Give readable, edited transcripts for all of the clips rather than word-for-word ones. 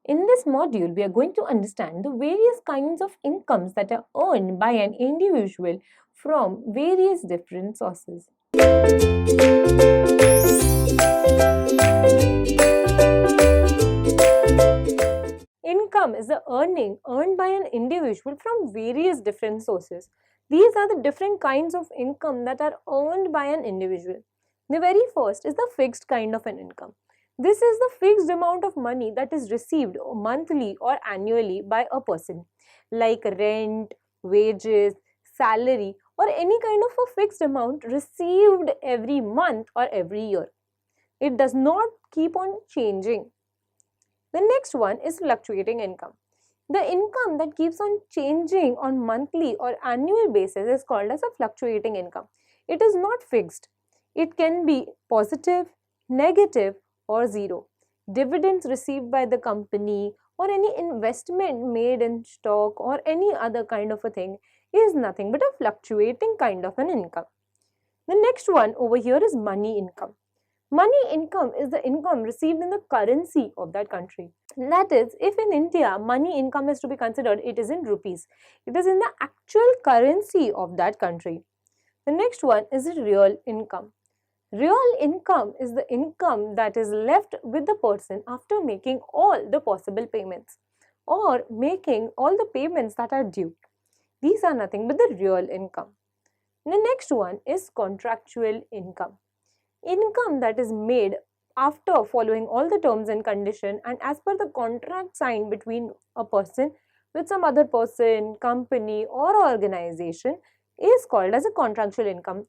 In this module, we are going to understand the various kinds of incomes that are earned by an individual from various different sources. Income is the earning earned by an individual from various different sources. These are the different kinds of income that are earned by an individual. The very first is the fixed kind of an income. This is the fixed amount of money that is received monthly or annually by a person, like rent, wages, salary, or any kind of a fixed amount received every month or every year. It does not keep on changing. The next one is fluctuating income. The income that keeps on changing on monthly or annual basis is called as a fluctuating income. It is not fixed. It can be positive, negative, or zero. Dividends received by the company or any investment made in stock or any other kind of a thing is nothing but a fluctuating kind of an income. The next one over here is money income. Money income is the income received in the currency of that country. That is, if in India money income is to be considered, it is in rupees. It is in the actual currency of that country. The next one is real income. Real income is the income that is left with the person after making all the possible payments or making all the payments that are due. These are nothing but the real income. The next one is contractual income. Income that is made after following all the terms and conditions and as per the contract signed between a person with some other person, company or organization is called as a contractual income.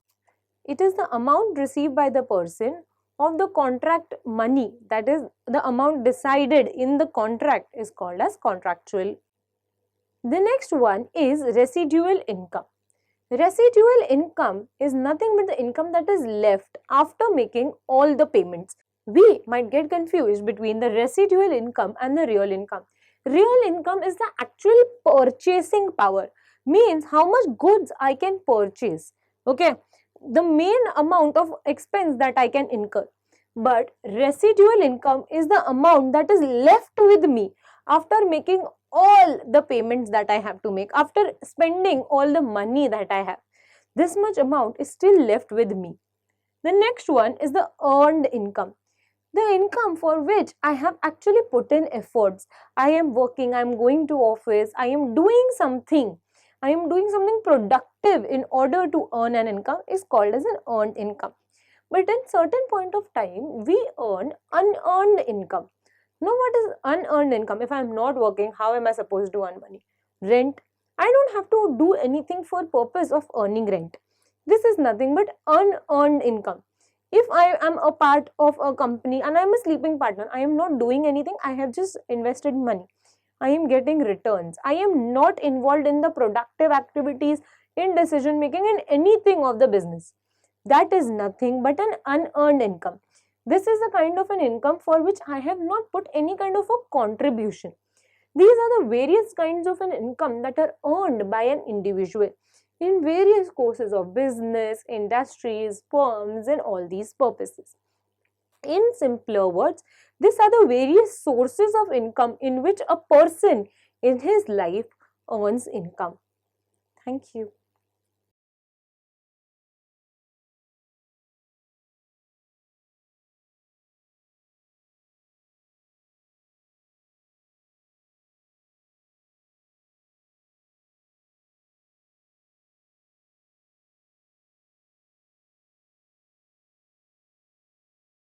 It is the amount received by the person of the contract money, that is the amount decided in the contract is called as contractual. The next one is residual income. Residual income is nothing but the income that is left after making all the payments. We might get confused between the residual income and the real income. Real income is the actual purchasing power, means how much goods I can purchase. Okay, the main amount of expense that I can incur. But residual income is the amount that is left with me after making all the payments that I have to make, after spending all the money that I have. This much amount is still left with me. The next one is the earned income. The income for which I have actually put in efforts. I am working, I am going to office, I am doing something. I am doing something productive in order to earn an income is called as an earned income. But in certain point of time, we earn unearned income. Now, what is unearned income? If I am not working, how am I supposed to earn money? Rent. I don't have to do anything for purpose of earning rent. This is nothing but unearned income. If I am a part of a company and I am a sleeping partner, I am not doing anything. I have just invested money. I am getting returns. I am not involved in the productive activities, in decision making, in anything of the business. That is nothing but an unearned income. This is the kind of an income for which I have not put any kind of a contribution. These are the various kinds of an income that are earned by an individual in various courses of business, industries, firms and all these purposes. In simpler words, these are the various sources of income in which a person in his life earns income. Thank you.